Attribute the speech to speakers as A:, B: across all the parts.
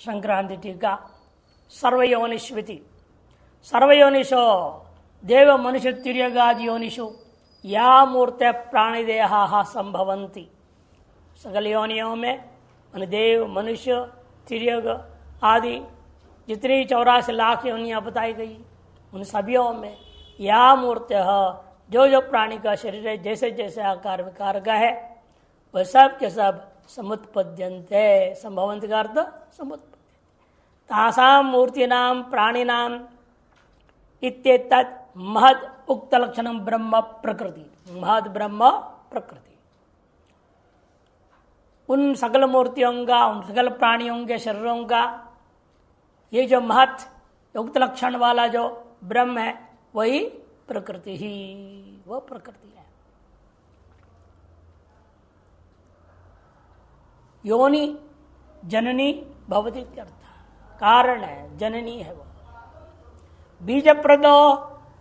A: संक्रांति टीका। सर्वयोनिष्विति सर्वयोनिषो देव मनुष्य तिर्यगादि योनिषु या मूर्ते प्राणिदेहा संभवंती। सकल योनियों में देव मनुष्य तिर्यग आदि जितनी 84 लाख योनियां बताई गई उन सभियों में या मूर्त जो जो प्राणी का शरीर है जैसे जैसे आकार विकार का है वह सब के सब समुत्पद्यन्ते। संभवंत का अर्थ समुत्पद्यन्ते। तासाम मूर्तिनाम प्राणिनाम इत्येतत् महद उक्त लक्षणम ब्रह्म प्रकृति। महद ब्रह्म प्रकृति उन सकल मूर्तियों का उन सकल प्राणियों के शरीरों का ये जो महत उक्त लक्षण वाला जो ब्रह्म है वही प्रकृति ही वह प्रकृति है। योनि जननी भवती इत्यर्थ कारण है, जननी है वो। बीज प्रदो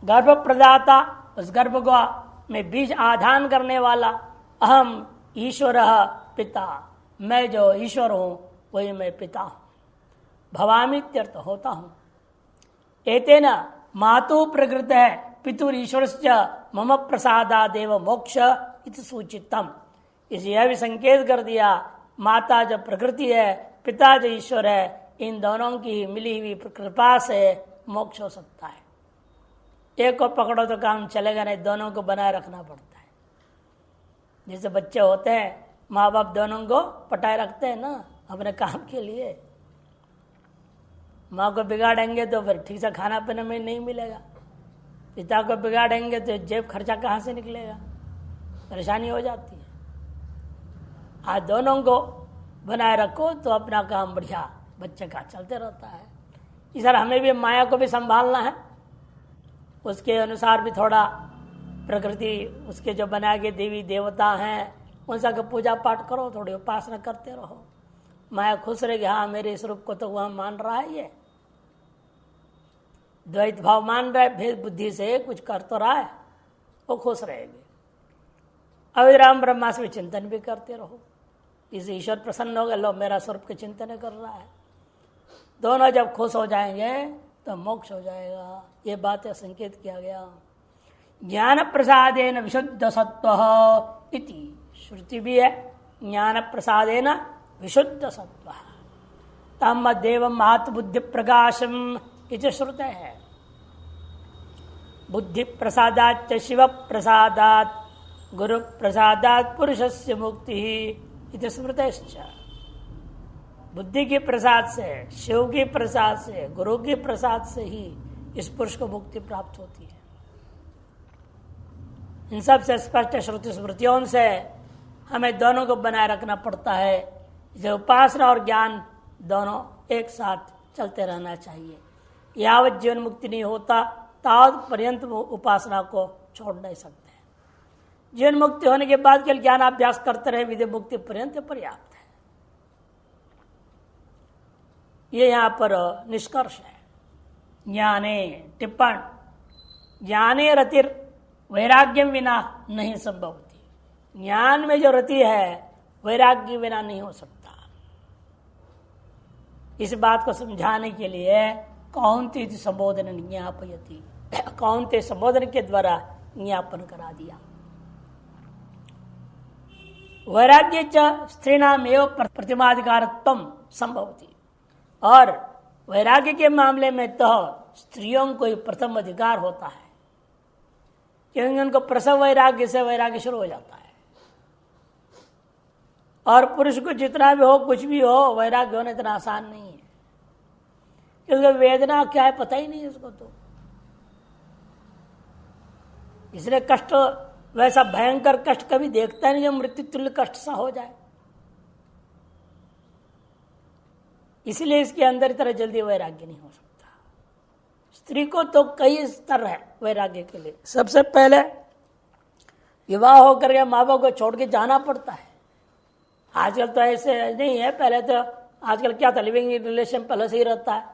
A: गर्भ प्रदाता उस गर्भ को में बीज आधान करने वाला अहम ईश्वर पिता मैं जो ईश्वर हूं वही मैं पिता हूं। भवामीत्यर्थ होता हूं। एतेन मातु प्रकृत है पितुर ईश्वरस्य मम प्रसादादेव मोक्ष इति सूचितम। इसे यह भी संकेत कर दिया माता जो प्रकृति है पिता जो ईश्वर है इन दोनों की मिली हुई कृपा से मोक्ष हो सकता है। एक को पकड़ो तो काम चलेगा नहीं, दोनों को बनाए रखना पड़ता है। जैसे बच्चे होते हैं माँ बाप दोनों को पटाए रखते हैं ना अपने काम के लिए। माँ को बिगाड़ेंगे तो फिर ठीक से खाना पीने में नहीं मिलेगा, पिता को बिगाड़ेंगे तो जेब खर्चा कहाँ से निकलेगा, परेशानी हो जाती है। आज दोनों को बनाए रखो तो अपना काम बढ़िया बच्चे का चलते रहता है। इस तरह हमें भी माया को भी संभालना है, उसके अनुसार भी थोड़ा प्रकृति उसके जो बनाए गए देवी देवता हैं उन सबका पूजा पाठ करो, थोड़ी उपासना करते रहो। माया खुश रहेगी, हाँ मेरे इस रूप को तो वह मान रहा है, ये द्वैत भाव मान रहा है, भेद बुद्धि से कुछ कर तो रहा है, वो खुश रहेगी। अविराम ब्रह्मास्मि चिंतन भी करते रहो, इस ईश्वर प्रसन्न होगा, लो मेरा स्वरूप के चिंतन कर रहा है। दोनों जब खुश हो जाएंगे तो मोक्ष हो जाएगा। ये बात संकेत किया गया। ज्ञान प्रसादेन विशुद्ध सत्व इति श्रुति भी है। ज्ञान प्रसादेन विशुद्ध सत्व तम देवम आत्मबुद्धि प्रकाशम इति श्रुते है। बुद्धि प्रसादात शिव प्रसादात गुरु प्रसादात पुरुषस्य मुक्ति इति स्मृतिश्च। बुद्धि के प्रसाद से शिव के प्रसाद से गुरु के प्रसाद से ही इस पुरुष को मुक्ति प्राप्त होती है। इन सब से स्पष्ट श्रुति स्मृतियों से हमें दोनों को बनाए रखना पड़ता है। जो उपासना और ज्ञान दोनों एक साथ चलते रहना चाहिए। यावत जीवन मुक्ति नहीं होता तावत पर्यंत वो उपासना को छोड़ नहीं सकते हैं। जीवन मुक्ति होने के बाद केवल ज्ञानाभ्यास करते रहे विधि मुक्ति पर्यंत पर्याप्त है। ये यहाँ पर निष्कर्ष है। ज्ञाने टिप्पण ज्ञाने रतिर वैराग्यम विना नहीं संभव होती। ज्ञान में जो रति है वैराग्य बिना नहीं हो सकता। इस बात को समझाने के लिए कौन्ते संबोधन ज्ञापयति, कौन्ते संबोधन के द्वारा ज्ञापन करा दिया। वैराग्य च स्त्रीणाम एवं प्रतिमाधिकारत्वम संभवति। और वैराग्य के मामले में तो स्त्रियों को ही प्रथम अधिकार होता है, क्योंकि उनको प्रसव वैराग्य से वैराग्य शुरू हो जाता है। और पुरुष को जितना भी हो कुछ भी हो वैराग्य होना इतना आसान नहीं है, क्योंकि वेदना क्या है पता ही नहीं उसको। तो इसलिए कष्ट वैसा भयंकर कष्ट कभी देखता नहीं जो मृत्यु तुल्य कष्ट सा हो जाए। इसलिए इसके अंदर इतना जल्दी वैराग्य नहीं हो सकता। स्त्री को तो कई स्तर है वैराग्य के लिए। सबसे पहले विवाह होकर के माँ बाप को छोड़ के जाना पड़ता है। आजकल तो ऐसे नहीं है, पहले तो आजकल क्या था लिविंग रिलेशन पहले से ही रहता है।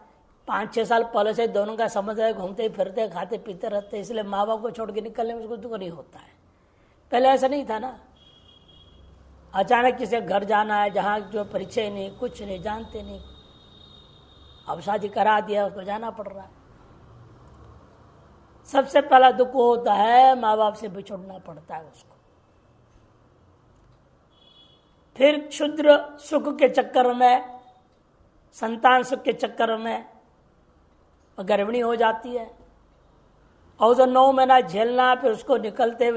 A: 5-6 साल पहले से दोनों का समझ है, घूमते फिरते खाते पीते रहते, इसलिए माँ बाप को छोड़ के निकलने में उसको दुख नहीं होता है। पहले ऐसा नहीं था ना, अचानक किसी घर जाना है जहाँ जो परिचय नहीं कुछ नहीं जानते नहीं, अब शादी करा दिया, उसको जाना पड़ रहा है। सबसे पहला दुख होता है माँ बाप से बिछुड़ना पड़ता है उसको। फिर क्षुद्र सुख के चक्कर में, संतान सुख के चक्कर में गर्भिणी हो जाती है, और जो 9 महीना झेलना, फिर उसको निकलते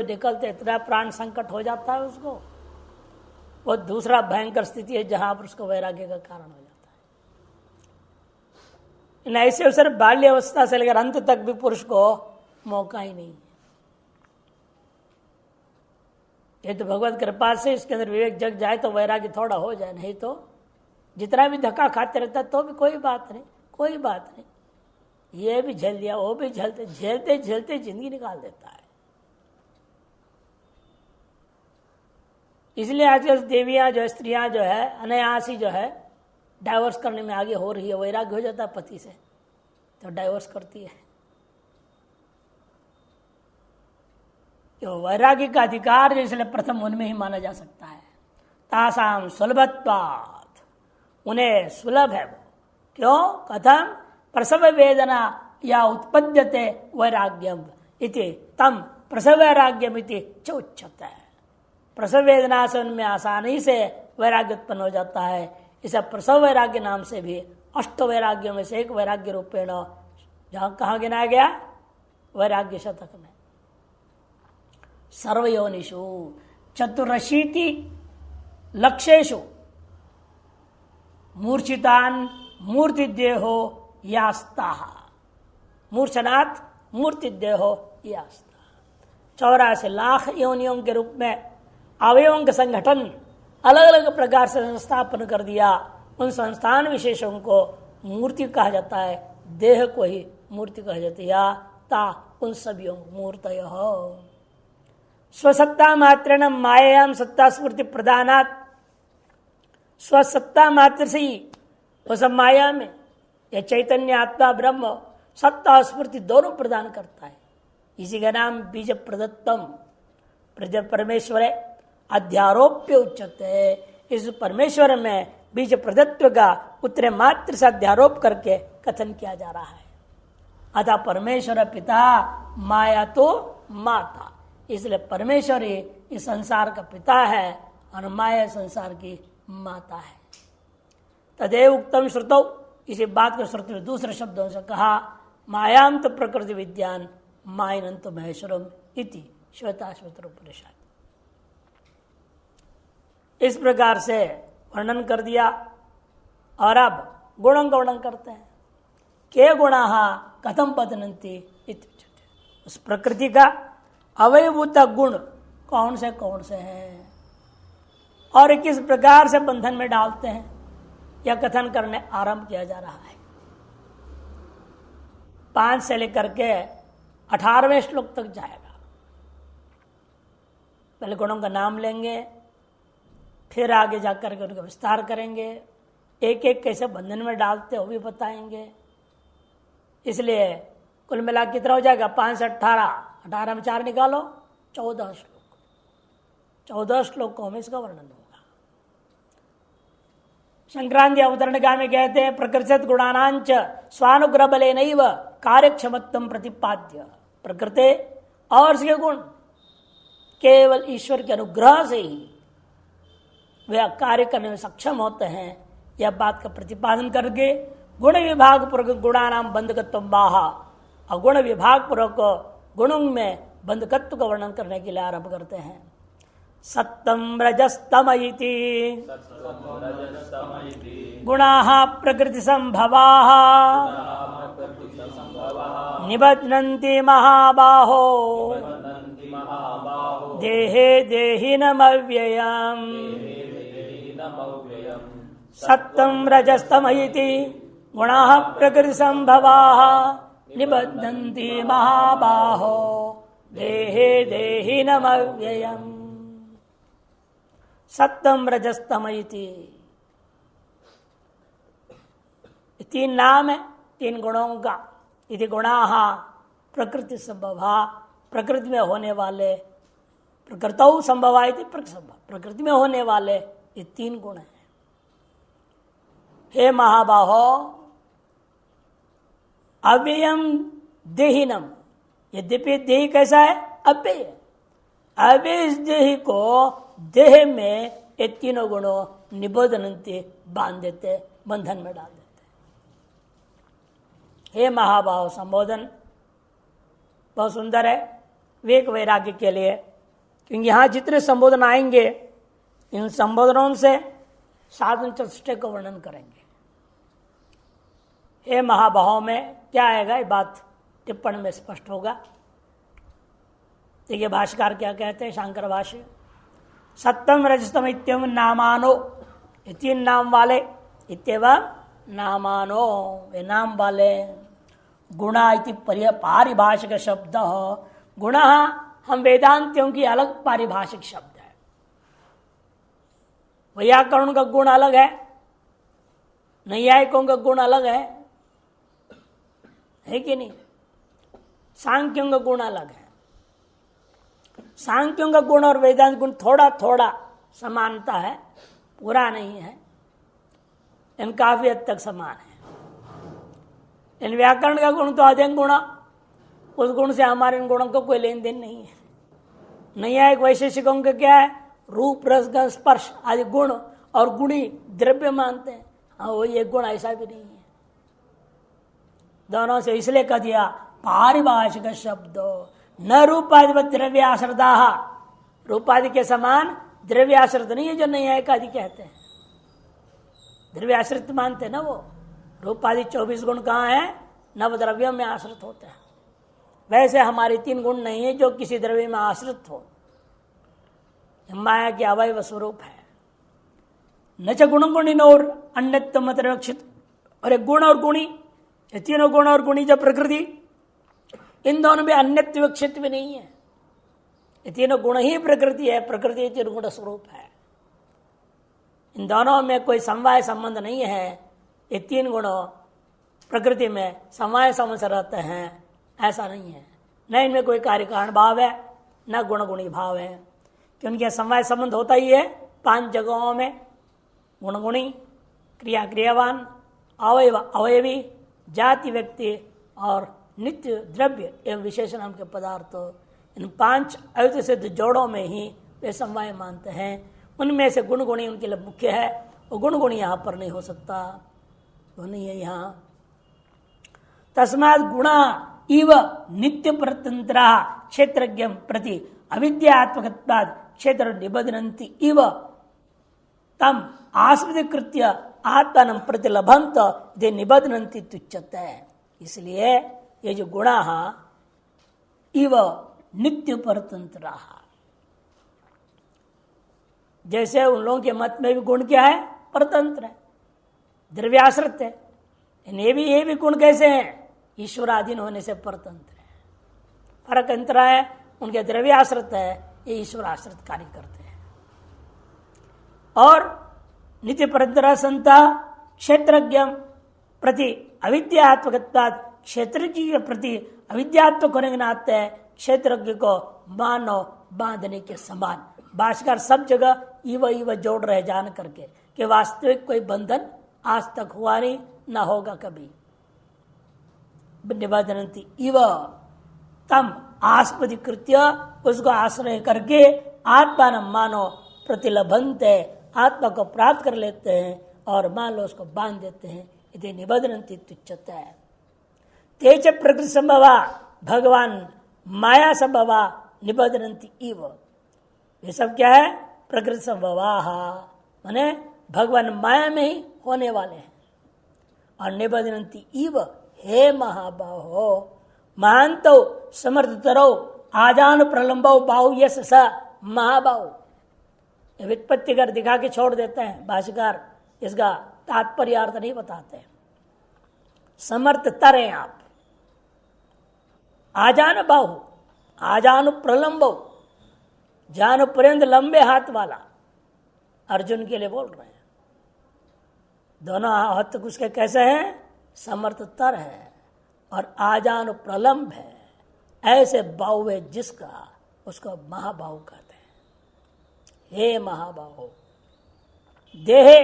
A: इतना प्राण संकट हो जाता है उसको। वो दूसरा भयंकर स्थिति है जहां पर उसको वैराग्य का कारण हो जाता है। ऐसे अवसर बाल्य अवस्था से लेकर अंत तक भी पुरुष को मौका ही नहीं है। ये तो भगवत कृपा से इसके अंदर विवेक जग जाए तो वैराग्य थोड़ा हो जाए, नहीं तो जितना भी धक्का खाते रहता तो भी कोई बात नहीं, कोई बात नहीं, ये भी झेल लिया, वो भी झेलते झेलते झेलते जिंदगी निकाल देता है। इसलिए आजकल देवियां जो है, स्त्रियां जो है, अनायास ही जो है डाइवोर्स करने में आगे हो रही है। वैराग्य हो जाता है पति से तो डाइवोर्स करती है। तो वैराग्य का अधिकार इसलिए प्रथम उनमें ही माना जा सकता है। तासाम सुलभत्वात्, उन्हें सुलभ है वो। क्यों? कथम? प्रसव वेदना या उत्पद्यते वैराग्यम इति तम प्रसव वैराग्यम इति च उच्यते है। प्रसव वेदना से उनमें आसानी से वैराग्य उत्पन्न हो जाता है। इसे प्रसव वैराग्य नाम से भी अष्ट वैराग्यों में से एक वैराग्य रूपेण जहां कहाँ गिनाया गया? वैराग्य शतक में। सर्वयोनिषु चतुरशीति लक्ष्येषु मूर्छितान मूर्तिदेहो यास्ता, मूर्छनाथ मूर्तिदेहो यास्ता। 84 लाख योनियों के रूप में अवयवों का संगठन अलग अलग प्रकार से संस्थापन कर दिया। उन संस्थान विशेषों को मूर्ति कहा जाता है, देह को ही मूर्ति कहा जाती है। ता उन सभी मूर्तय स्वसत्ता मात्रेण मायाम सत्ता स्मृति प्रदानात्, स्वसत्ता मात्र से ही वो सब माया में यह चैतन्य आत्मा ब्रह्म सत्ता और स्मृति दोनों प्रदान करता है। इसी का नाम बीज प्रदत्तम परमेश्वर अध्यारोप्य उच्चते। इस परमेश्वर में बीज प्रदत्व का उत्तरे मात्र से अध्यारोप करके कथन किया जा रहा है। अतः परमेश्वर पिता, माया तो माता, इसलिए परमेश्वर ही इस संसार का पिता है और माया संसार की माता है। तदेव उत्तम श्रुतौ, इसी बात को श्रुति में दूसरे शब्दों से कहा, मायाम तो प्रकृति विद्यान मायनंत महेश्वरम इति श्वेताश्वतर उपनिषद। इस प्रकार से वर्णन कर दिया। और अब गुणों का वर्णन करते हैं। के गुणा कथम पतनंती इत्युच्यते, उस प्रकृति का अवयभूत गुण कौन से हैं और किस प्रकार से बंधन में डालते हैं, यह कथन करने आरंभ किया जा रहा है। 5 से लेकर के 18वें श्लोक तक जाएगा। पहले गुणों का नाम लेंगे, फिर आगे जाकर के उनका विस्तार करेंगे, एक एक कैसे बंधन में डालते हो भी बताएंगे। इसलिए कुल मिला कितना हो जाएगा? 5 से 18, 18 में 4 निकालो, 14 श्लोक। 14 श्लोकों में इसका वर्णन होगा। संक्रांति अवतरणिका में कहते हैं, प्रकृतित गुणानांच स्वानुग्रह बले नैव कार्यक्षमत्वम प्रतिपाद्य। प्रकृति और इसके गुण केवल ईश्वर के अनुग्रह से ही वे कार्य करने में सक्षम होते हैं। यह बात का प्रतिपादन करके गुण विभाग पूर्वक गुणानाम बंधकत्व बाहा, और गुण विभाग पूर्वक गुणों में बंधकत्व का वर्णन करने के लिए आरंभ करते हैं। सत्तम रजस्तम इति गुणाः प्रकृति संभवाः निबध्नन्ति महाबाहो देहे देहिनमव्ययम्। सत्तम रजस्तम इति गुणाः प्रकृति संभवाः निबध्नन्ति महाबाहो देहे देहिनमव्ययम्। सत्तम रजस्तम इति 3 नाम है 3 गुणों का। इति गुणाः प्रकृति संभवा, प्रकृति में होने वाले, प्रकृतौ संभवा इति प्रकृति में होने वाले ये 3 गुण हैं। हे महाबाहो, अव्ययम देहिनम, यद्यपि देह कैसा है? अव्यय। अव्यय इस देह को देह में ये तीनों गुणों निबोधनंती बांध देते, बंधन में डाल देते। हे महाभाव संबोधन बहुत सुंदर है विवेक वैराग्य के लिए, क्योंकि यहां जितने संबोधन आएंगे इन संबोधनों से साधन चतुष्टय को वर्णन करेंगे। हे महाभाव में क्या आएगा ये बात टिप्पणी में स्पष्ट होगा। देखिए भाष्यकार क्या कहते हैं, शांकर भाष्य, सत्यम रजतम इत्यम नामानो, ये तीन नाम वाले, इत्येवं नामानो, ये नाम वाले। गुणा इति पारिभाषिक शब्द, गुणा हम वेदांतियों की अलग पारिभाषिक शब्द है। वैयाकरण का गुण अलग है, नैयायिकों का गुण अलग है कि नहीं? सांख्यों का गुण अलग है। सांख्यों का गुण और वेदांत गुण थोड़ा थोड़ा समानता है, पूरा नहीं है, इन काफी हद तक समान है। इन व्याकरण का गुण तो अधिक गुण, उस गुण से हमारे इन गुणों को कोई लेन देन नहीं है। नैयायिक वैशेषिकों का क्या है? रूप रस गंध स्पर्श आदि गुण और गुणी द्रव्य मानते हैं। हाँ, वो एक गुण ऐसा भी नहीं है। दोनों से इसलिए कह दिया पारिभाषिक शब्द, न रूपाधिपत द्रव्याश्रिता, रूपादि के समान द्रव्याश्रित नहीं है जो नैयायिक आदि कहते हैं। द्रव्याश्रित मानते हैं ना वो, रूपादि 24 गुण कहाँ है? नवद्रव्यों में आश्रित होते हैं। वैसे हमारे 3 गुण नहीं है जो किसी द्रव्य में आश्रित हो, माया के अवयव स्वरूप है। न च गुण गुणिनोर अन्यत्व मत रक्षित, और गुण और गुणी, ये तीनों गुण और गुणी जो प्रकृति, इन दोनों में अन्यत्व विक्षित भी नहीं है। ये तीनों गुण ही प्रकृति है, प्रकृति तीन गुण स्वरूप है। इन दोनों में कोई समवाय संबंध नहीं है। ये 3 गुणों प्रकृति में समवाय संबंध रहते हैं, ऐसा नहीं है। न इनमें कोई कार्य कारण भाव है, न गुण गुणी भाव है, क्योंकि समवाय संबंध होता ही है 5 जगहों में, गुण गुणी, क्रिया क्रियावान, अवयव अवयवी, जाति व्यक्ति और नित्य द्रव्य एवं विशेषण नाम के पदार्थ, इन 5 अयुत सिद्ध जोड़ों में ही वे समवाय मानते हैं। उनमें से गुण गुणी उनके लिए मुख्य है, वो गुण गुणी यहाँ पर नहीं हो सकता, वो नहीं है यहाँ। तस्मात् गुणा इव नित्य परतंत्र क्षेत्रज्ञ प्रति अविद्यात्मकत्वात् क्षेत्र निबध्नन्ति इव तम आस्पदीकृत्य आत्मानं प्रतिलभन्त दे निबध्नन्ति तुच्यते। इसलिए ये जो गुणा इव नित्य परतंत्र, जैसे उन लोगों के मत में भी गुण क्या है? परतंत्र है, द्रव्याश्रित है। ये भी गुण कैसे हैं? ईश्वराधीन होने से परतंत्र है। फर्क अंतर है, उनके द्रव्याश्रित है, ये ईश्वर आश्रित कार्य करते हैं। और नित्य परतंत्र संता क्षेत्रज्ञ प्रति अविद्यात्मकत्वात्, क्षेत्रज्ञ के प्रति अविद्यात्मक होने के नाते क्षेत्रज्ञ को मानो बांधने के समान। भाष्यकार सब जगह इव जोड़ रहे जान करके कि वास्तविक कोई बंधन आज तक हुआ नहीं, ना होगा कभी। निबध्नन्ति इव तम आस्पदीकृत्य, उसको आश्रय करके आत्मा न मानो प्रतिलभन्ते, आत्मा को प्राप्त कर लेते हैं और मान लो उसको बांध देते हैं। यदि निबध्नन्ति तुच्यते है। तेज प्रकृति संभवा भगवान माया संभवा निबध्नन्ति इव, ये सब क्या है? प्रकृति संभवा, माने भगवान माया में ही होने वाले हैं। और निबध्नन्ति इव, हे महाबाहो महांतो समर्थतरो आजान प्रलंबो बाहु यस स महाबाहु। व्युत्पत्ति कर दिखा के छोड़ देते हैं भाष्यकार, इसका तात्पर्य अर्थ नहीं बताते। समर्थ तर हैं आप, आजान बाहु, आजान प्रलंबो, जान पर्यंत लंबे हाथ वाला, अर्जुन के लिए बोल रहे हैं। दोनों हाथ उसके कैसे हैं? समर्थतर है और आजान प्रलंब है। ऐसे बाहु है जिसका, उसको महाबाहु कहते हैं। हे महाबाहु, देहे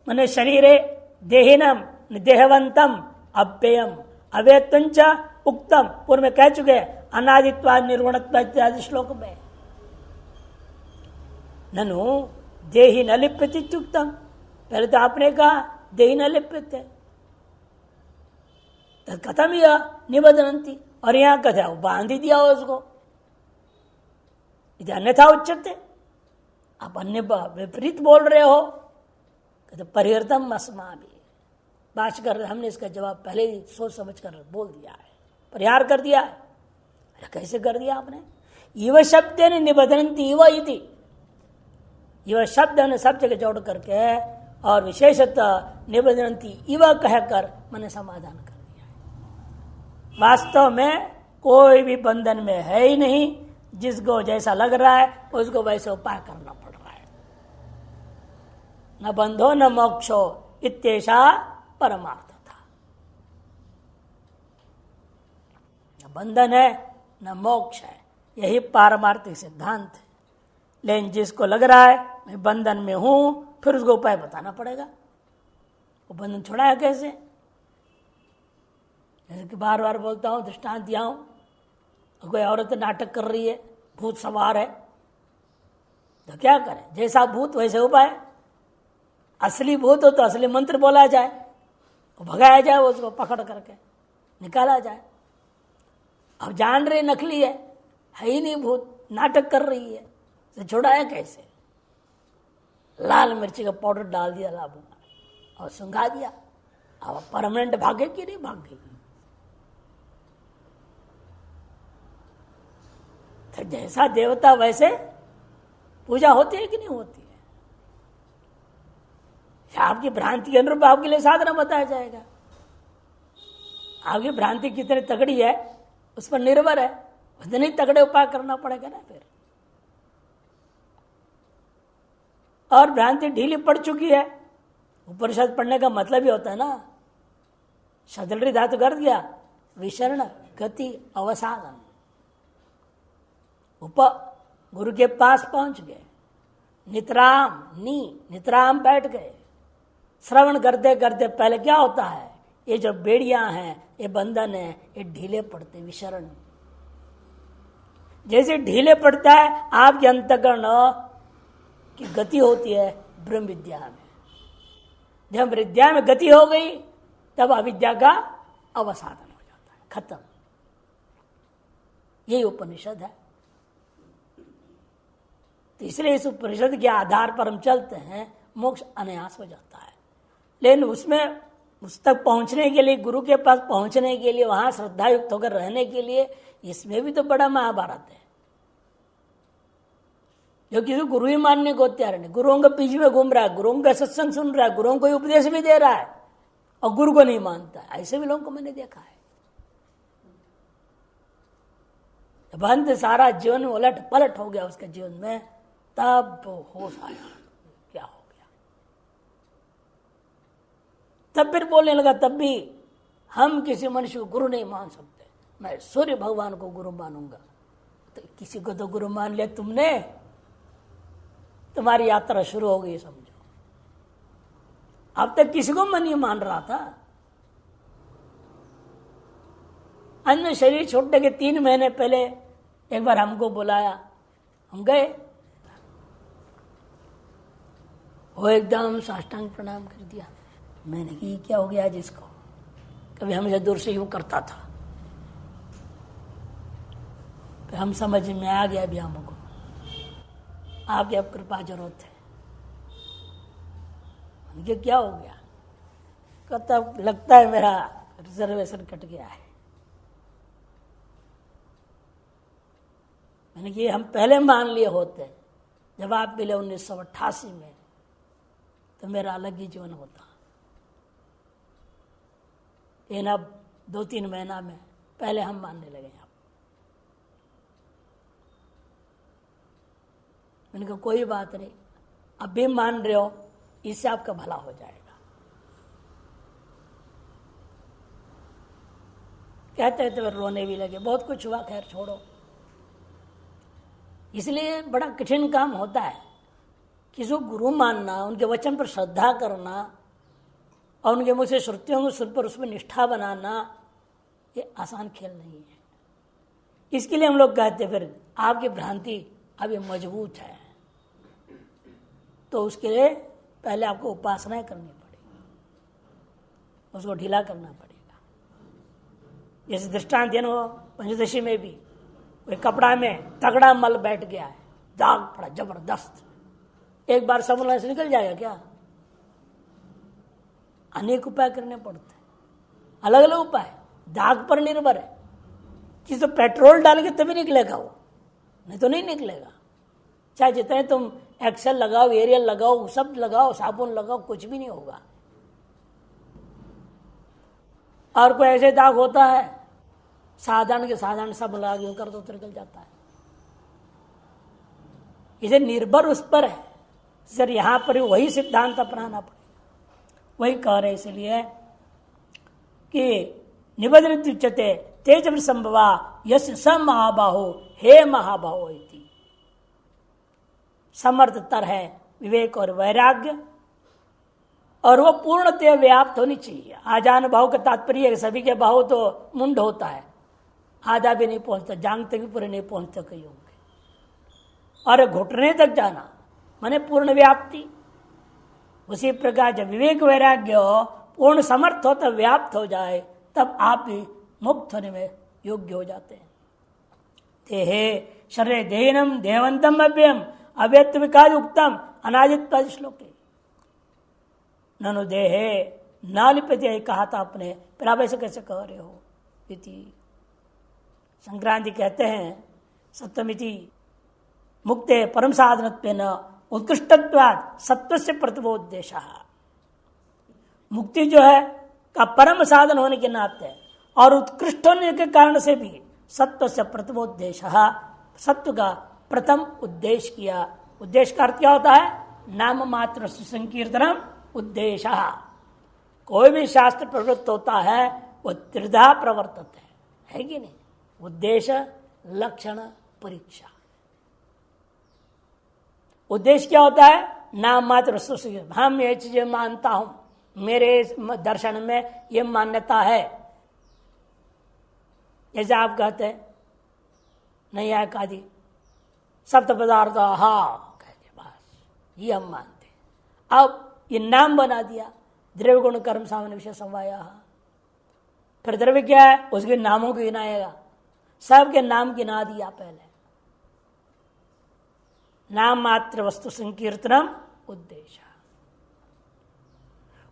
A: मने शरीरे, देहिनम देहवंतम अव्ययम अवेतंच उक्तम, पूर्व में कह चुके हैं अनादित्वा निर्गुणत्व इत्यादि श्लोक में। ननु देहि न लिप्यते इत्युक्तम, पहले तो आपने कहा देहि न लिप्यते, कथम यह निबधनती, और यहां कथा बांध ही दिया हो उसको, यदि अन्यथा उच्चते, आप अन्य विपरीत बोल रहे हो, कहते परिहृतम अस्माभि। भाष्यकर हमने इसका जवाब पहले ही सोच समझ कर बोल दिया है, परिहार कर दिया है। अरे कैसे कर दिया आपने? इव शब्द ने निबधनती इव इति, इव शब्द ने सब जगह जोड़ करके और विशेषतः निबधनती इव कहकर मैंने समाधान कर दिया है। वास्तव में कोई भी बंधन में है ही नहीं, जिसको जैसा लग रहा है उसको वैसे उपाय करना पड़ रहा है। न बंधो न मोक्षो इत्येषा परमार्थ था। न बंधन है न मोक्ष है, यही पारमार्थिक सिद्धांत है। लेकिन जिसको लग रहा है मैं बंधन में हूं, फिर उसको उपाय बताना पड़ेगा। वो बंधन छुड़ाया कैसे? जैसे कि बार बार बोलता हूं, दृष्टांत दिया हूं, कोई औरत नाटक कर रही है, भूत सवार है, तो क्या करे? जैसा भूत वैसे उपाय। असली भूत हो तो असली मंत्र बोला जाए, भगाया जाए, उसको पकड़ करके निकाला जाए। अब जान रहे नकली है ही नहीं, भूत नाटक कर रही है, तो छुड़ाया कैसे? लाल मिर्ची का पाउडर डाल दिया लाबू और सुंघा दिया। अब परमानेंट भागे कि नहीं भागेगी? तो जैसा देवता वैसे पूजा होती है कि नहीं होती है? आपकी भ्रांति के अनुरूप आपके लिए साधना बताया जाएगा। आपकी भ्रांति कितनी तगड़ी है उस पर निर्भर है, उतने ही तगड़े उपाय करना पड़ेगा ना फिर। और भ्रांति ढीली पड़ चुकी है, उपनिषद पढ़ने का मतलब ही होता है ना, शदलरी धातु कर दिया, विशरण गति अवसादन, गुरु के पास पहुंच गए, नितराम बैठ गए, श्रवण करते करते पहले क्या होता है, ये जो बेड़ियां हैं, ये बंधन है, ये ढीले पड़ते, विशरण। जैसे ढीले पड़ता है आपके अंतःकरण की गति होती है ब्रह्म विद्या में। जब विद्या में गति हो गई तब अविद्या का अवसादन हो जाता है, खत्म। यही उपनिषद है। तो इसलिए इस उपनिषद के आधार पर हम चलते हैं, मोक्ष अनायास हो जाता है। लेकिन उसमें उस तक पहुंचने के लिए, गुरु के पास पहुंचने के लिए, वहां श्रद्धा युक्त होकर रहने के लिए, इसमें भी तो बड़ा महाभारत है। जो किसी गुरु ही मानने को तैयार नहीं, गुरुओं के पीछे में घूम रहा है, गुरुओं का सत्संग सुन रहा है, गुरुओं को उपदेश भी दे रहा है और गुरु को नहीं मानता है। ऐसे भी लोगों को मैंने देखा है। जब अंत सारा जीवन उलट पलट हो गया उसके जीवन में, तब होश आया क्या हो गया। तब फिर बोलने लगा, तब भी हम किसी मनुष्य को गुरु नहीं मान सकते, मैं सूर्य भगवान को गुरु मानूंगा। तो किसी को तो गुरु मान लिया तुमने, तुम्हारी यात्रा शुरू हो गई समझो। अब तक किसी को मन नहीं मान रहा था। अन्य शरीर छोड़ने के 3 महीने पहले एक बार हमको बुलाया, हम गए। वो एकदम साष्टांग प्रणाम कर दिया। मैंने कि क्या हो गया जिसको, कभी हमेशा दूर से यूं करता था, फिर हम समझ में आ गया भी हमको आपकी अब कृपा जरूरत है। उनके क्या हो गया? कहता लगता है मेरा रिजर्वेशन कट गया है। मैंने कि हम पहले मान लिए होते, जब आप मिले 1988 में, तो मेरा अलग ही जीवन होता। लेकिन अब 2-3 महीना में पहले हम मानने लगे। आप मैंने कहा कोई बात नहीं, अब भी मान रहे हो, इससे आपका भला हो जाएगा। कहते थे रोने भी लगे, बहुत कुछ हुआ, खैर छोड़ो। इसलिए बड़ा कठिन काम होता है किसी को गुरु मानना, उनके वचन पर श्रद्धा करना और उनके मुझसे श्रुतियों को सुन पर उसमें निष्ठा बनाना, ये आसान खेल नहीं है। इसके लिए हम लोग कहते हैं फिर आपकी भ्रांति अब ये मजबूत है, तो उसके लिए पहले आपको उपासनाएं करनी पड़ेगी, उसको ढीला करना पड़ेगा। जैसे दृष्टांत है ना, पंचदशी में भी कोई कपड़ा में तगड़ा मल बैठ गया है, दाग पड़ा जबरदस्त, एक बार समूलने से निकल जाएगा क्या? अनेक उपाय करने पड़ते हैं, अलग अलग उपाय, दाग पर निर्भर है। कि तो पेट्रोल डाल के तभी निकलेगा वो, नहीं तो नहीं निकलेगा। चाहे जितने तुम एक्सेल लगाओ, एरियल लगाओ, सब लगाओ, साबुन लगाओ, कुछ भी नहीं होगा। और कोई ऐसे दाग होता है साधारण के साधारण सब लगा यूं कर दो तो निकल जाता है। इसे निर्भर उस पर है। सर यहां पर वही सिद्धांत अपनाना पड़ेगा, वही कह रहे इसलिए कि निबद्ध उच्यते तेज संभवा यश स महाबाहो हे महाबाहो इति। समर्थतर है विवेक और वैराग्य, और वो पूर्णतः व्याप्त होनी चाहिए। आजान भाव का तात्पर्य सभी के भाव तो मुंड होता है, आधा भी नहीं पहुंचता, जांग तक भी पूरे नहीं पहुंचता कई होंगे, और घुटने तक जाना माने पूर्ण व्याप्ति। उसी प्रकार जब विवेक वैराग्य पूर्ण समर्थ हो तब व्याप्त हो जाए, तब आप भी मुक्त होने में योग्य हो जाते हैं। देहे शरीर देहिनम देहवंतम अव्ययम अव्यक्त विकास उक्तम अनादित पद श्लोके ननु देहे नालिपते कहा था आपने, फिर आप ऐसे कैसे कह रहे हो? इति संक्रांति कहते हैं सप्तमिति मुक्ते परम साधनत्वेन उत्कृष्टत्वात् सत्व से प्रतिबोधेश। मुक्ति जो है का परम साधन होने के नाते और उत्कृष्ट होने के कारण से भी सत्व से प्रतिबोधेश, सत्व का प्रथम उद्देश्य किया। उद्देश्य का अर्थ क्या होता है? नाम मात्र संकीर्तनम उद्देश्य। कोई भी शास्त्र प्रवृत्त होता है वो त्रिधा प्रवर्तित है कि नहीं? उद्देश्य, लक्षण, परीक्षा। उद्देश्य क्या होता है? नाम मात्र हम ये चीजें मानता हूं, मेरे दर्शन में ये मान्यता है। जैसे आप कहते हैं नहीं है कादी सप्त पदार्थ, हाँ कहते बस ये हम मानते। अब ये नाम बना दिया, द्रव्य गुण कर्म सामान्य विषय समवाया। फिर द्रव्य क्या है? उसके नामों को गिनाएगा, सबके नाम गिना दिया पहले। नाम मात्र वस्तु संकीर्तनम उद्देश्य।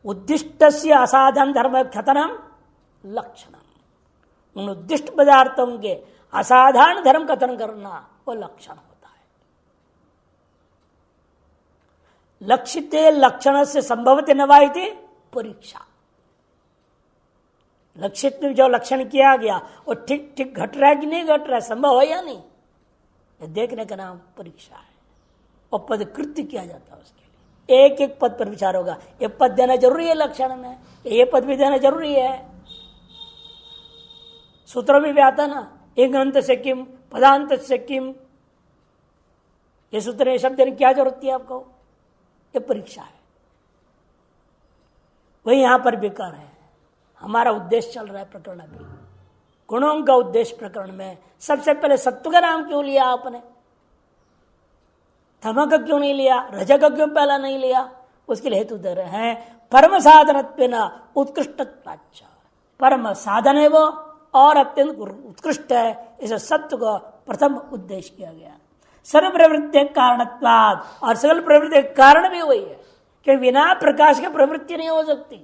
A: उद्दिष्ट से असाधन धर्म कथनम लक्षणम। उन उद्दिष्ट पदार्थों के असाधारण धर्म कथन करना वो लक्षण होता है। लक्षिते लक्षण से संभवते नवाइते परीक्षा। लक्षित में जो लक्षण किया गया वो ठीक ठीक घट रहा है कि नहीं घट रहा है, संभव है या नहीं, ये देखने का नाम परीक्षा है। और पद कृत्य किया जाता है उसके लिए, एक एक पद पर विचार होगा। ये पद देना जरूरी है लक्षण में, ये पद भी देना जरूरी है। सूत्र में भी आता ना, एक अंत से किम पदांत से किम, ये सूत्र शब्द देने क्या जरूरत है आपको? ये परीक्षा है। वही यहां पर भी कर रहे हैं। हमारा उद्देश्य चल रहा है प्रकरण अभी, गुणों का उद्देश्य प्रकरण में सबसे पहले सत्व का नाम क्यों लिया आपने? तम का क्यों नहीं लिया? रज का क्यों पहला नहीं लिया? उसके लिए हेतु दे रहे हैं परम साधन उत्कृष्ट। परम साधन है वो और अत्यंत उत्कृष्ट है, इसे सत्व को प्रथम उद्देश्य किया गया। सर्व प्रवृत्ति कारणत्वाद, और सकल प्रवृत्ति कारण भी वही है कि बिना प्रकाश के प्रवृत्ति नहीं हो सकती।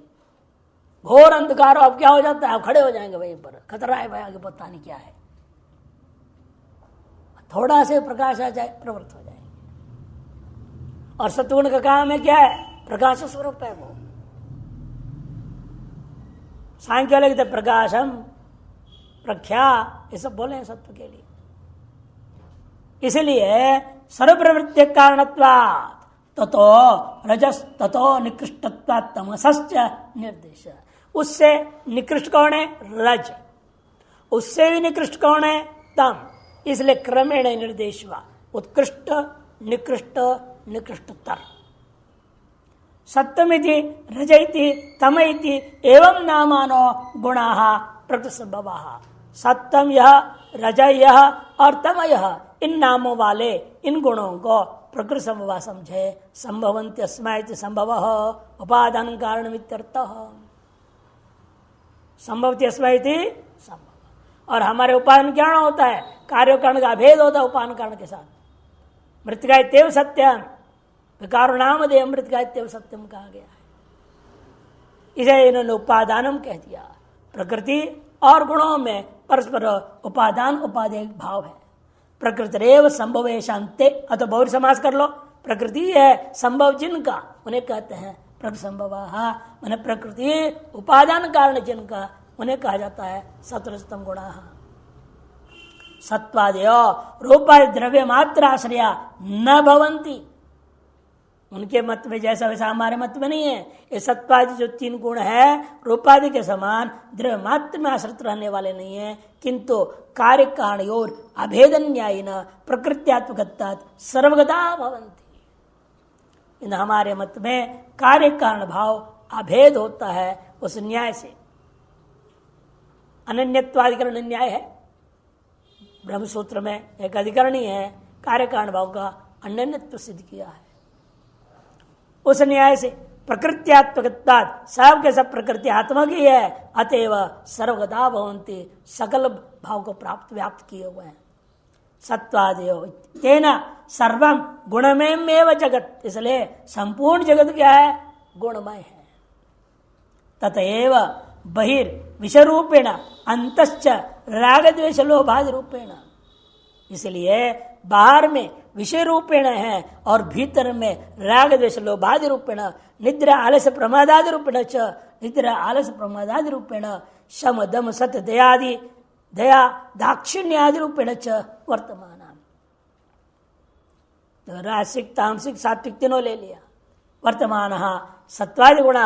A: घोर अंधकार अब क्या हो जाता है? आप खड़े हो जाएंगे वहीं पर, खतरा है भाई, आगे पता नहीं क्या है। थोड़ा से प्रकाश आ जाए प्रवृत्त हो जाएंगे। और सत्वगुण का काम है क्या है? प्रकाश स्वरूप है वो। सांख्य लिखते प्रकाशम प्रख्या, ये सब बोले हैं सत्व के लिए। इसलिए सर्व प्रवृत्ति कारणत्वात् ततो रजस ततो निकृष्टत्वात् तमसश्च निर्देश। उससे निकृष्ट कौन है? रज। उससे भी निकृष्ट कौन है? तम। इसलिए क्रमेण निर्देश हुआ, उत्कृष्ट निकृष्ट निकृष्टतर। सप्तमिति रजइति तमइति एवं नामानो गुणाः प्रकृति संभव। सत्यम यह, रजय यह और तम यह, इन नामों वाले इन गुणों को प्रकृति संभव समझे। संभवंत अस्माइति संभव उपादान कारण मित्यर्थः। संभवती अस्माइति संभव, और हमारे उपादान क्या होता है? कार्य कारण का अभेद होता है उपादान कारण के साथ। मृतिका इत्येव सत्यम, विकारो नाम दे मृतिका इत्येव सत्यम कहा गया है। इसे इन्होंने उपादानम कह दिया। प्रकृति और गुणों में परस्पर उपादान उपादेय भाव है। प्रकृतिरेव संभव शांति, अतो बहुरी समास कर लो। प्रकृति है संभव जिनका, उन्हें कहते हैं प्रकृति संभव। मैंने प्रकृति उपादान कारण जिनका, उन्हें कहा जाता है सत्वरजतम गुणा। सत्वादय रूपादि द्रव्य मात्र आश्रया न भवंती। उनके मत में जैसा वैसा हमारे मत में नहीं है। ये सत्वादि जो तीन गुण है रूपादि के समान द्रव्य मात्र में आश्रित रहने वाले नहीं है, किंतु कार्य कारण और अभेदन न्याय न प्रकृत्यात्मक सर्वगता भवंती। इन हमारे मत में कार्य कारण भाव अभेद होता है उस न्याय से। अनन्यत्वाधिकरण न्याय है ब्रह्मसूत्र में, एक अधिकरण ही है कार्य कारण भाव का अनन्यत्व सिद्ध किया है। उस न्याय से प्रकृत्यात्मक सब के सब प्रकृति आत्मा की है, अतएव सर्वगता भवंती, सकल भाव को प्राप्त व्याप्त किए हुए हैं। सत्वादेव तेना सर्वम गुणमयमेव जगत, इसलिए संपूर्ण जगत क्या है? गुणमय है। ततएव बहिर् विषय रूपेण अंतश्च राग द्वेष लोभादि रूपेण, इसलिए बाहर में विषय रूपेण है और भीतर में राग द्वेष लोभादि रूपेण, निद्रा आलस्य प्रमादादि रूपेण च, निद्रा आलस्य प्रमादादि रूपेण, शम दम सत्य दयादि दया दाक्षिण्यादि रूपेण च वर्तमान। तो रासिक तामसिक सात्विक तीनों ले लिया। वर्तमान सत्वादि गुण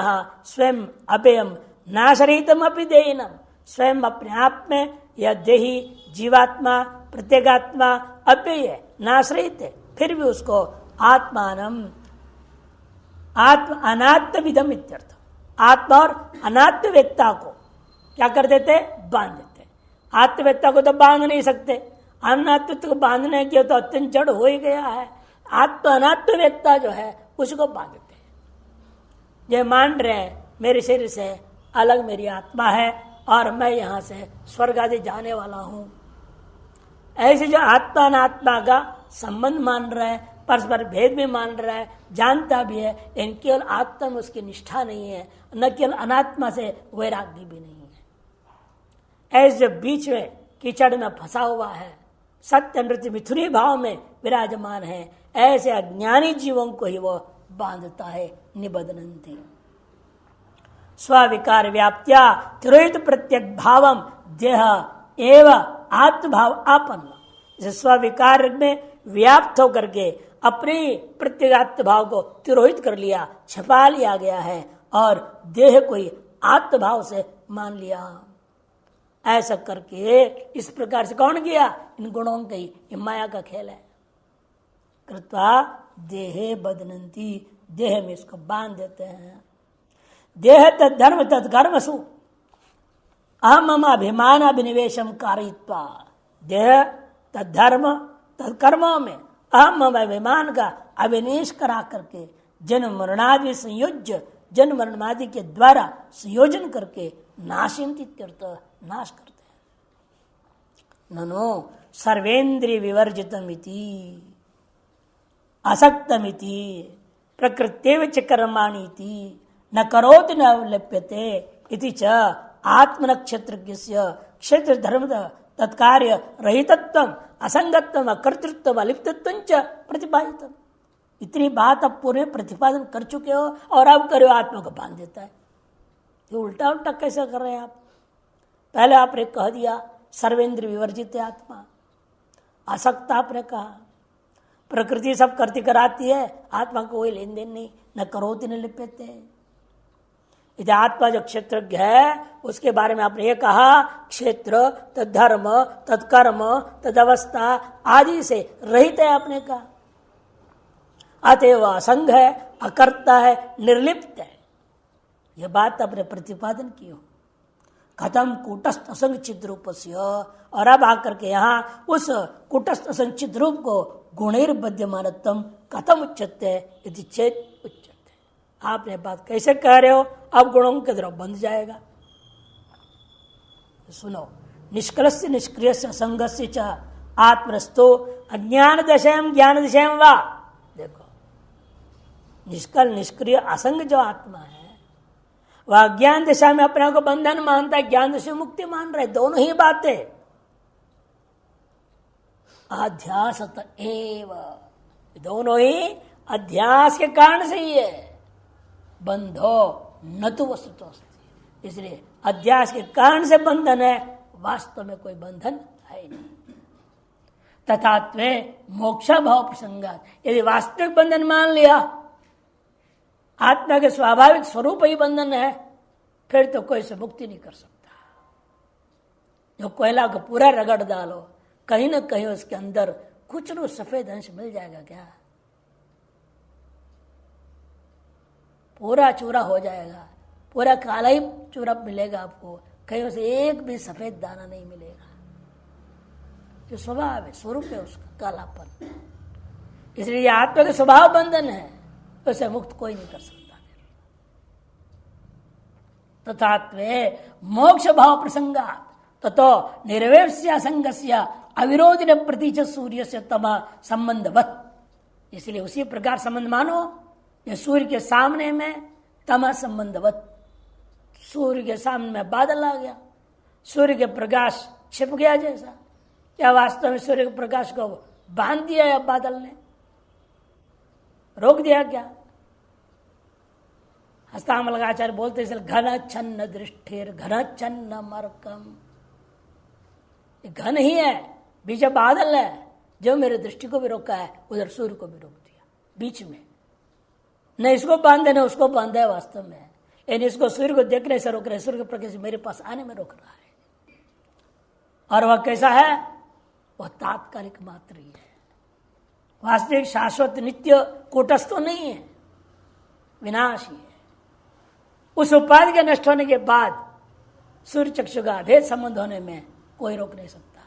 A: स्वयं अपेयम नाशरहितम अपि देहिनम, स्वयं अपने आप में यह देही जीवात्मा प्रत्येगात्मा अपेय नाश्रहित है, फिर भी उसको आत्मानम आत्म अनात्म विधम इत्यर्थ। आत्मा और अनात्मवेत्ता को क्या कर देते? बांध देते। आत्मवेत्ता को तो बांध नहीं सकते, अनात्मत्व को बांधने के तो अत्यंत जड़ हो ही गया है। आत्म अनात्मवेत्ता जो है उसको बांध देते हैं। ये मान रहे हैं मेरे शरीर से अलग मेरी आत्मा है और मैं यहां से स्वर्ग आदि जाने वाला हूं। ऐसे जो आत्मा अनात्मा का संबंध मान रहा है, परस्पर भेद भी मान रहा है, जानता भी है, लेकिन केवल आत्मा में उसकी निष्ठा नहीं है, न केवल अनात्मा से वैराग्य भी नहीं है। ऐसे बीच में कीचड़ में फंसा हुआ है, सत्य नृत्य मिथुनी भाव में विराजमान है, ऐसे अज्ञानी जीवों को ही वो बांधता है। निबधनन्ति स्विकार व्याप्त्या तिरोहित प्रत्यक भावम देह एव आत्मभाव आपन्न। स्विकार में व्याप्त होकर के अपने प्रत्यगात्म भाव को तिरोहित कर लिया, छपा लिया गया है और देह को ही आत्मभाव से मान लिया। ऐसा करके इस प्रकार से कौन किया? इन गुणों का ही माया का खेल है। कृत्वा देहे बदनंती, देह में इसको बांध देते हैं। देह तद धर्म तद कर्मसु अहम मम अभिमान अभिनिवेशम कारयित्वा, देह तद धर्म तद कर्मों में अहम मम अभिमान का अभिनिवेश करा करके जन्म मरणादि संयोज्य, जन्म मरणादि के द्वारा संयोजन करके नाशिंति तीर्थ नाश करते हैं। ननो सर्वेन्द्रिय विवर्जितमिति असक्तमिति प्रकृत्येव च कर्माणीति न करोति न लिप्यते इति च आत्मनक्षत्रज्ञस्य क्षेत्र धर्म तत्कार्य रहितत्वम असंगत्वम अकर्तृत्वम अलिप्तत्वं च प्रतिपादितम। इतनी बात अब पूरे प्रतिपादन कर चुके हो और अब करो आत्मा को बांध देता है। ये उल्टा उल्टा कैसे कर रहे हैं आप? पहले आपने कह दिया सर्वेंद्र विवर्जित आत्मा, आसक्त आपने कहा, प्रकृति सब करती कराती है, आत्मा को कोई लेन देन नहीं, न करोति न लिप्यते। इधर आत्मा जो क्षेत्रज्ञ है उसके बारे में आपने ये कहा क्षेत्र तद्धर्म तत्कर्म तदवस्था आदि से रहित है आपने कहा, अतएव असंग है, अकर्ता है, निर्लिप्त है। यह बात आपने प्रतिपादन की हो। खत्म कूटस्थ असंचित रूप से, और अब आकर के यहाँ उस कूटस्थ असंचित रूप को गुणैर्बध्यमानत्वम कथम उच्चते यदि चेत उच्चते। आपने बात कैसे कह रहे हो, अब गुणों के तरफ बंध जाएगा। सुनो, निष्कलस्य निष्क्रियस्य असंगस्य च आत्मरस्तो अज्ञान दशयम ज्ञान दशयम वा। देखो, निष्कल निष्क्रिय असंग जो आत्मा है वह अज्ञान दशा में अपने को बंधन मानता है, ज्ञान दशा में मुक्ति मान रहे, दोनों ही बातें अध्यासत एव, दोनों ही अध्यास के कारण से ही है। बंधो न तो वस्तुतो, इसलिए अध्यास के कारण से बंधन है, वास्तव में कोई बंधन है नहीं। तथात्वे मोक्ष भाव प्रसंगात, यदि वास्तविक बंधन मान लिया, आत्मा के स्वाभाविक स्वरूप ही बंधन है, फिर तो कोई से मुक्ति नहीं कर सकता। जो कोयला को पूरा रगड़ डालो, कहीं ना कहीं उसके अंदर कुछ न सफेद अंश मिल जाएगा क्या? पूरा चूरा हो जाएगा, पूरा काला ही चूरा मिलेगा आपको, कहीं उसे एक भी सफेद दाना नहीं मिलेगा। जो स्वभाव है, स्वरूप है उसका कालापन, इसलिए आत्मा का स्वभाव बंधन है, उसे मुक्त कोई नहीं कर सकता। तथात्वे मोक्ष भाव प्रसंगात ततो निर्वेश्य संगस्य अविरोध प्रतीच सूर्य से तम संबंधवत, इसलिए उसी प्रकार संबंध मानो ये सूर्य के सामने में तम संबंधवत, सूर्य के सामने में बादल आ गया, सूर्य के प्रकाश छिप गया जैसा। क्या वास्तव में सूर्य के प्रकाश को बांध दिया या बादल ने रोक दिया क्या? हस्तामलकाचार्य बोलते घन छन्न दृष्टिर घन छन्न मरकम, घन ही है, बीच बादल है जो मेरे दृष्टि को भी रोका है, उधर सूर्य को भी रोक दिया बीच में। न इसको बांधे न उसको बांधा है वास्तव में, लेकिन इसको सूर्य को देखने से रोक रहे, सूर्य के प्रकाश मेरे पास आने में रोक रहा है। और वह कैसा है? वह तात्कालिक मात्र ही है, वास्तविक शाश्वत नित्य कूटस्थ तो नहीं है, विनाशी है। उस उपाधि के नष्ट होने के बाद सूर्य चक्षु का अभेद संबंध होने में कोई रोक नहीं सकता।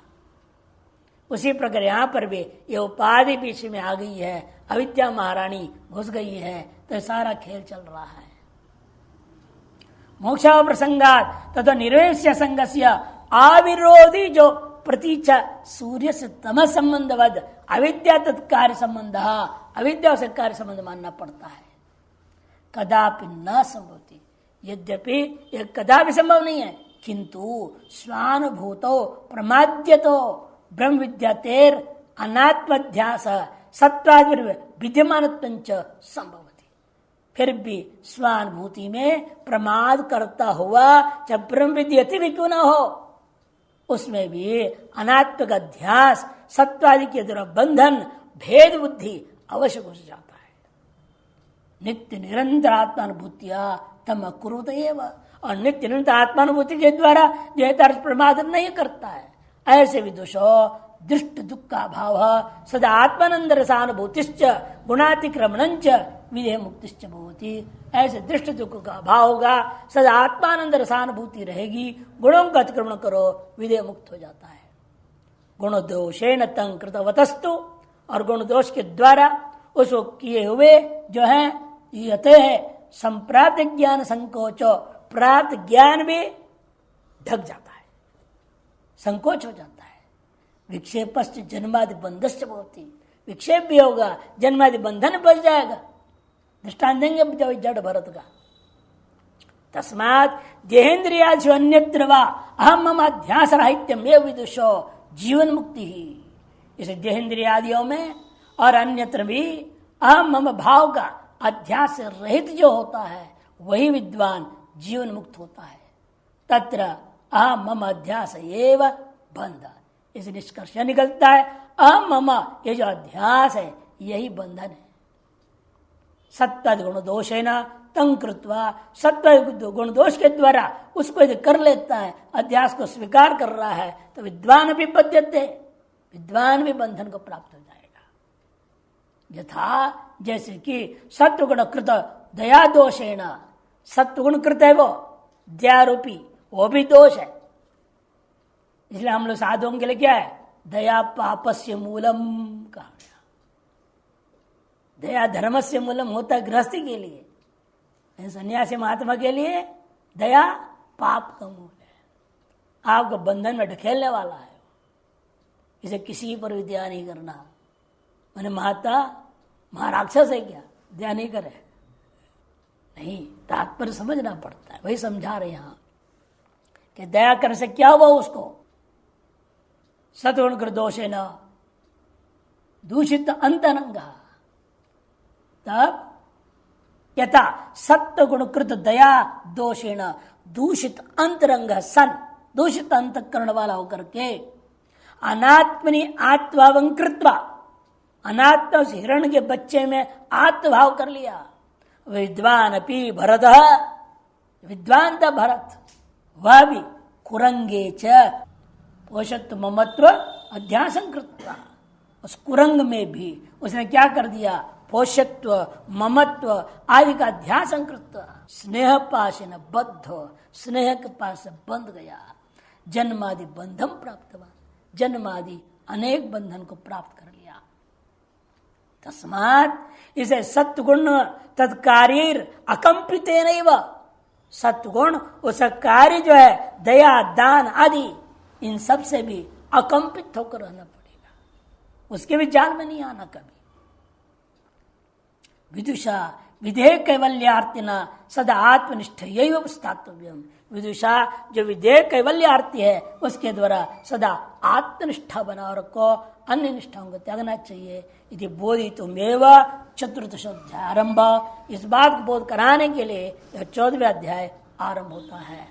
A: उसी प्रकार यहां पर भी ये उपाधि बीच में आ गई है, अविद्या महारानी घुस गई है, तो सारा खेल चल रहा है। मोक्ष प्रसंगात तथा निर्वेश्य संगस्य अविरोधी जो प्रतीचा सूर्य से तम संबंधवद अविद्या तत्कार्य संबंध, अविद्या से कार्य संबंध मानना पड़ता है। कदापि न संभवती, यद्यपि यह कदापि संभव नहीं है, किंतु स्वानुभूतो प्रमाद्यतो ब्रह्म विद्यातेर अनात्मध्यास सत्वादि विद्यमानत्वंच संभवती, फिर भी स्वानुभूति में प्रमाद करता हुआ जब ब्रह्म विद्यति भी क्यों न हो, उसमें भी अनात्म का ध्यास सत्वादि के द्वारा बंधन भेद बुद्धि अवश्य घुस जाता है। नित्य निरंतर आत्मानुभूतिया तम अकुरुत एव, और नित्य निरंतर आत्मानुभूति के द्वारा जो प्रमाद नहीं करता है, ऐसे विदुषो दृष्ट दुख भाव सदा आत्मानंद रसानुभूतिश्च गुणातिक्रमणंच विधेय मुक्तिश्च भवति। ऐसे दृष्ट दुख का भाव होगा, सदा आत्मानंद रसानुभूति रहेगी, गुणों का अतिक्रमण करो, विधेय मुक्त हो जाता है। गुण दोषेण तंग कृतवतस्तु, और गुण दोष के द्वारा उसको किए हुए जो है यते है संप्राप्त ज्ञान संकोचो, प्राप्त ज्ञान भी ढक जाता है, संकोच हो जाता है। विक्षेपश्च जन्मादि बंधश्च भवति, विक्षेप भी होगा, जन्मादि बंधन बच जाएगा। दृष्टांत देंगे जड़ भरत का। तस्मात् देहेन्द्रियादिषु अन्यत्र वा अहम मम अध्यास राहित्यम एव विदुषो जीवन मुक्ति ही। इसे देहेन्द्रियादियों में और अन्यत्र भी अहम मम भाव का अध्यास रहित जो होता है वही विद्वान जीवन मुक्त होता है। तत्र अहम मम अध्यास एव बंध, इस निष्कर्ष निकलता है अहम मम, ये जो अध्यास है यही बंधन है। सत्व गुण दोष है ना तंग कृत्वा, सत्व गुण दोष के द्वारा उसको यदि कर लेता है, अध्यास को स्वीकार कर रहा है, तो विद्वान भी बध्यते, विद्वान भी बंधन को प्राप्त हो जाएगा। यथा जैसे कि सत्वगुण कृत दया दोषेण, सत्वगुण कृत है वो दयारूपी, वो भी दोष है। इसलिए हम लोग साधुओं के लिए क्या है, दया पापस्य मूलम कहा गया। दया धर्मस्य मूलम होता है गृहस्थी के लिए, सन्यासी महात्मा के लिए दया पाप का मूल है, आपको बंधन में ढकेलने वाला है। इसे किसी पर भी दया नहीं करना। मैंने महाराक्षस है क्या, दया नहीं करे? नहीं, तात्पर्य समझना पड़ता है। वही समझा रहे यहां कि दया करने से क्या हुआ उसको, सत्गुण कृत दोषेन दूषित अंतरंग, तब यथा सत्वगुण कृत दया दोषेण दूषित अंतरंग सन, दूषित अंतकरण वाला होकर के अनात्मनि आत्मभावं कृत्वा, अनात्म हिरण के बच्चे में आत्मभाव कर लिया। विद्वान अपि भरत, विद्वान था भरत, वह भी कुरंगे च पोषत्व ममत्व अध्यासन कृत्वा, उस कुरंग में भी उसने क्या कर दिया, पोषत्व ममत्व आदि का अध्यासन कृत्वा स्नेह पाश न बद्ध, स्नेह के पास बंध गया, जन्मादि बंधन प्राप्त हुआ, जन्मादि अनेक बंधन को प्राप्त कर लिया। तस्मात् इसे सत्गुण तत्कार्य अकंपित नहीं, सत्गुण उस कार्य जो है दया दान आदि इन सब से भी अकंपित होकर रहना पड़ेगा, उसके भी जाल में नहीं आना कभी। विदुषा विधेय कैवल्यार्थिना सदा आत्मनिष्ठ यही स्थातव्यम, विदुषा जो विधेय कैवल्यार्थी है उसके द्वारा सदा आत्मनिष्ठा बना रखो, अन्य निष्ठाओं को त्यागना चाहिए। यदि बोधितुमेव चतुर्दश अध्याय आरंभ, इस बात को बोध कराने के लिए यह 14वां अध्याय आरंभ होता है।